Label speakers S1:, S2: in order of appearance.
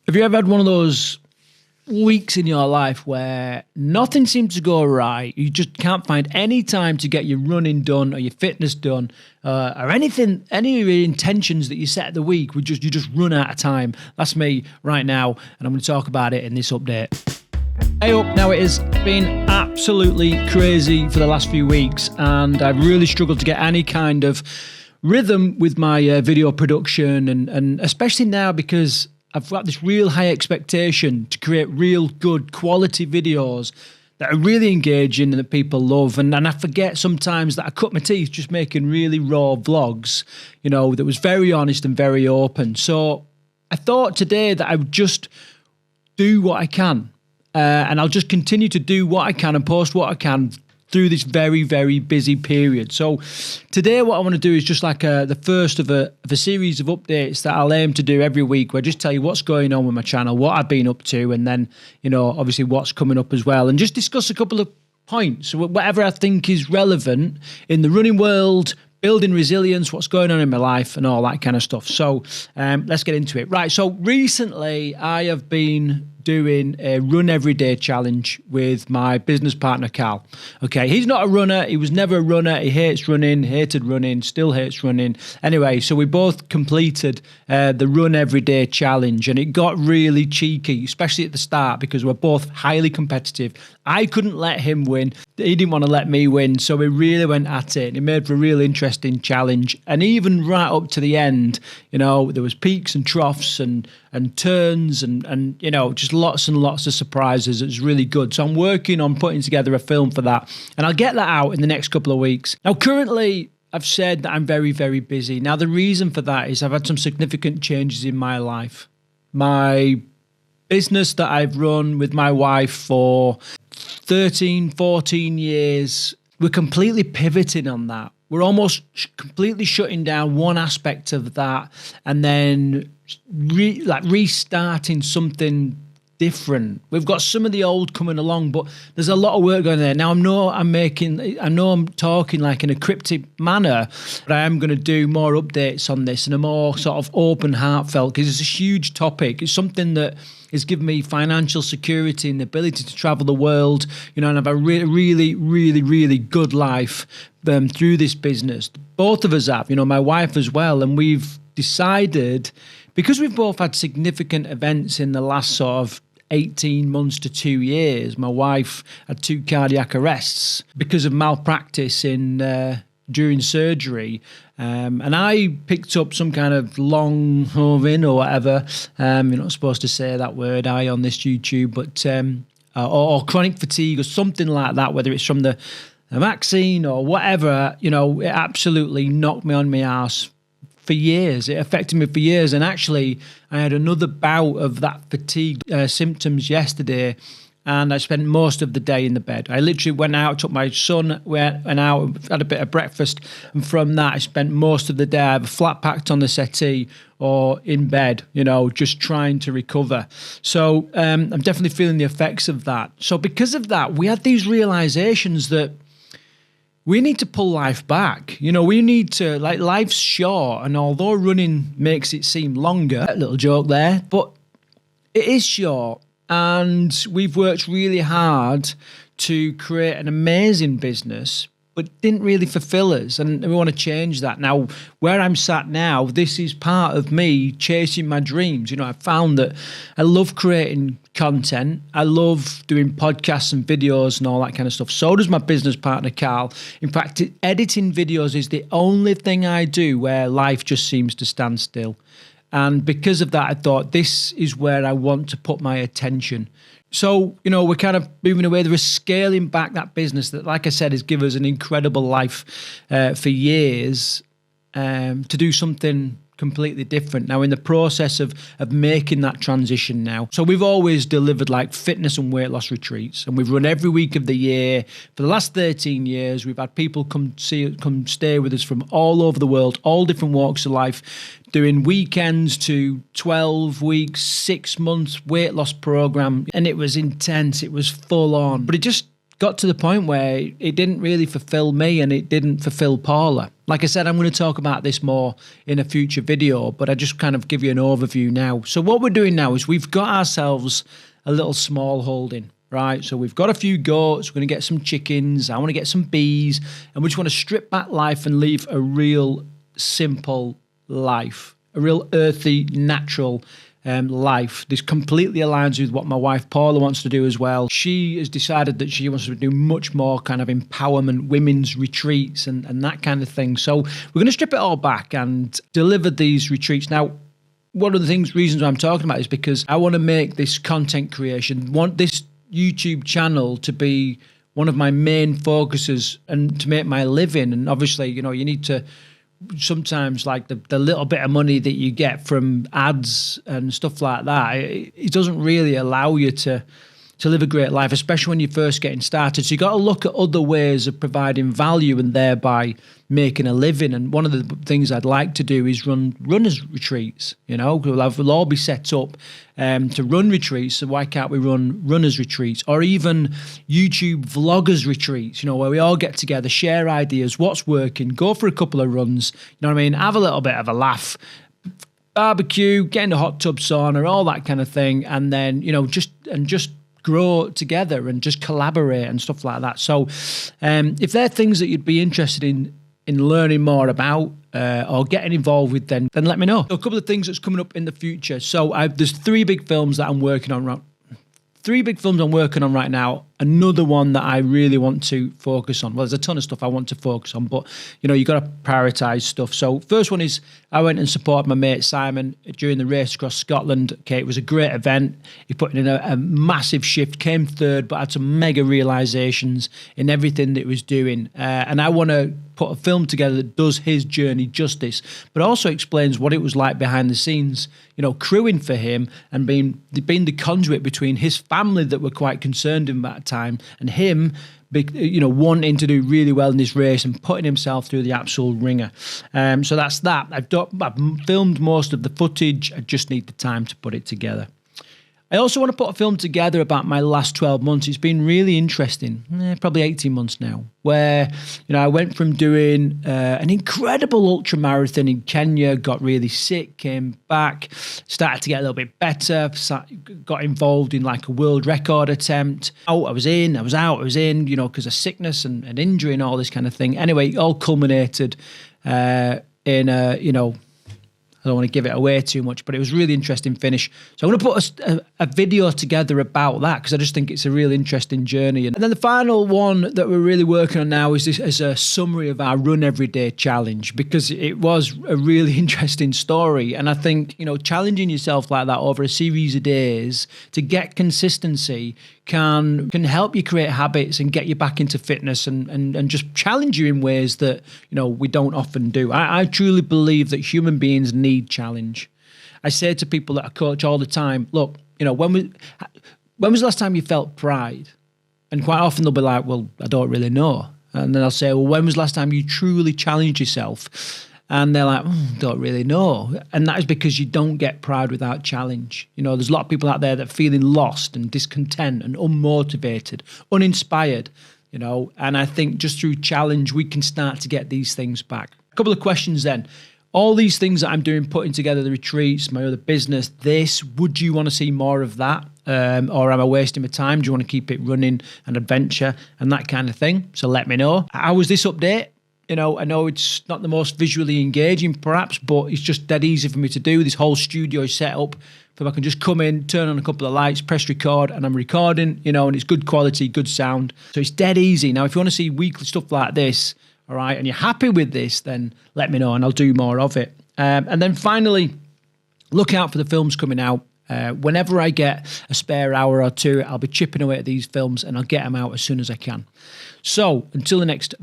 S1: Have you ever had one of those weeks in your life where nothing seems to go right? You just can't find any time to get your running done or your fitness done, or anything, any of your intentions that you set at the week. You just run out of time. That's me right now, and I'm going to talk about it in this update. Hey up, now it has been absolutely crazy for the last few weeks, and I've really struggled to get any kind of rhythm with my video production, and especially now because I've got this real high expectation to create real good quality videos that are really engaging and that people love. And I forget sometimes that I cut my teeth just making really raw vlogs, that was very honest and very open. So I thought today that I would just do what I can. And I'll just continue to do what I can and post what I can through this very, very busy period. So today what I want to do is just like the first of a series of updates that I'll aim to do every week, where I just tell you what's going on with my channel, what I've been up to, and then, obviously what's coming up as well, and just discuss a couple of points, whatever I think is relevant in the running world, building resilience, what's going on in my life, and all that kind of stuff. So let's get into it. Right, so recently I have been doing a run every day challenge with my business partner, Carl. Okay, he's not a runner. He was never a runner. He hates running, hated running, still hates running. Anyway, so we both completed the run every day challenge, and it got really cheeky, especially at the start, because we're both highly competitive. I couldn't let him win. He didn't want to let me win. So we really went at it. It made for a real interesting challenge. And even right up to the end, there was peaks and troughs and turns and just lots and lots of surprises. It was really good. So I'm working on putting together a film for that, and I'll get that out in the next couple of weeks. Now, currently, I've said that I'm very, very busy. Now, the reason for that is I've had some significant changes in my life. My business that I've run with my wife for 13, 14 years, we're completely pivoting on that. We're almost completely shutting down one aspect of that and then restarting something different. We've got some of the old coming along, but there's a lot of work going there. Now, I know I'm talking like in a cryptic manner, but I am going to do more updates on this in a more sort of open, heartfelt, because it's a huge topic. It's something that has given me financial security and the ability to travel the world, and have a really, really, really good life through this business. Both of us have, my wife as well, and we've decided, because we've both had significant events in the last sort of 18 months to 2 years. My wife had 2 cardiac arrests because of malpractice during surgery. And I picked up some kind of long COVID or whatever. You're not supposed to say that word, on this YouTube, but or chronic fatigue or something like that, whether it's from the vaccine or whatever. It absolutely knocked me on my ass for years. It affected me for years. And actually, I had another bout of that fatigue symptoms yesterday, and I spent most of the day in the bed. I literally went out, took my son, went out, had a bit of breakfast, and from that I spent most of the day either flat packed on the settee or in bed, just trying to recover. So I'm definitely feeling the effects of that. So because of that, we had these realizations that we need to pull life back. We need to, life's short, and although running makes it seem longer, a little joke there, but it is short. And we've worked really hard to create an amazing business, but didn't really fulfill us. And we want to change that. Now, where I'm sat now, this is part of me chasing my dreams. I found that I love creating content. I love doing podcasts and videos and all that kind of stuff. So does my business partner, Carl. In fact, editing videos is the only thing I do where life just seems to stand still. And because of that, I thought this is where I want to put my attention. So, we're kind of moving away. We're scaling back that business that, like I said, has given us an incredible life for years, to do something completely different now in the process of making that transition now. So we've always delivered fitness and weight loss retreats, and we've run every week of the year for the last 13 years. We've had people come stay with us from all over the world, all different walks of life, doing weekends to 12 weeks, 6 months weight loss program. And it was intense. It was full on, but it just got to the point where it didn't really fulfill me and it didn't fulfill Paula. Like I said, I'm going to talk about this more in a future video, but I just kind of give you an overview now. So what we're doing now is we've got ourselves a little small holding, right? So we've got a few goats, we're going to get some chickens, I want to get some bees, and we just want to strip back life and leave a real simple life, a real earthy, natural life. This completely aligns with what my wife Paula wants to do as well. She has decided that she wants to do much more kind of empowerment, women's retreats and that kind of thing. So we're going to strip it all back and deliver these retreats. Now, one of the reasons I'm talking about is because I want to make this content creation, want this YouTube channel to be one of my main focuses and to make my living. And obviously, you need to sometimes, like the little bit of money that you get from ads and stuff like that, it doesn't really allow you to live a great life, especially when you're first getting started. So you got to look at other ways of providing value and thereby making a living. And one of the things I'd like to do is run runners retreats. We'll all be set up to run retreats. So why can't we run runners retreats, or even YouTube vloggers retreats? Where we all get together, share ideas, what's working, go for a couple of runs. You know what I mean? Have a little bit of a laugh. Barbecue, get in the hot tub sauna, all that kind of thing, and then just grow together and just collaborate and stuff like that. So if there are things that you'd be interested in learning more about or getting involved with, then let me know. So a couple of things that's coming up in the future. So there's three big films I'm working on right now. Another one that I really want to focus on. Well, there's a ton of stuff I want to focus on, but you got to prioritize stuff. So first one is I went and supported my mate Simon during the race across Scotland. Okay, it was a great event. He put in a massive shift, came third, but had some mega realizations in everything that he was doing. And I want to put a film together that does his journey justice, but also explains what it was like behind the scenes, crewing for him and being the conduit between his family that were quite concerned in that time and him, wanting to do really well in this race and putting himself through the absolute ringer. So that's that. I've filmed most of the footage. I just need the time to put it together. I also want to put a film together about my last 12 months. It's been really interesting, probably 18 months now, where I went from doing an incredible ultra marathon in Kenya, got really sick, came back, started to get a little bit better, got involved in like a world record attempt. I was in, I was out, I was in, because of sickness and injury and all this kind of thing. Anyway, it all culminated in I don't want to give it away too much, but it was a really interesting finish. So I'm going to put a video together about that because I just think it's a really interesting journey. And then the final one that we're really working on now is a summary of our Run Everyday Challenge, because it was a really interesting story. And I think, challenging yourself like that over a series of days to get consistency can help you create habits and get you back into fitness and just challenge you in ways that, we don't often do. I truly believe that human beings need challenge. I say to people that I coach all the time, look, when was the last time you felt pride? And quite often they'll be like, well, I don't really know. And then I'll say, well, when was the last time you truly challenged yourself? And they're like, don't really know. And that is because you don't get pride without challenge. There's a lot of people out there that are feeling lost and discontent and unmotivated, uninspired, and I think just through challenge, we can start to get these things back. A couple of questions then. All these things that I'm doing, putting together the retreats, my other business, would you want to see more of that? Or am I wasting my time? Do you want to keep it running, an adventure and that kind of thing? So let me know. How was this update? I know it's not the most visually engaging perhaps, but it's just dead easy for me to do. This whole studio is set up so I can just come in, turn on a couple of lights, press record, and I'm recording, and it's good quality, good sound. So it's dead easy. Now, if you want to see weekly stuff like this, all right, and you're happy with this, then let me know and I'll do more of it. And then finally, look out for the films coming out. Whenever I get a spare hour or two, I'll be chipping away at these films and I'll get them out as soon as I can. So until the next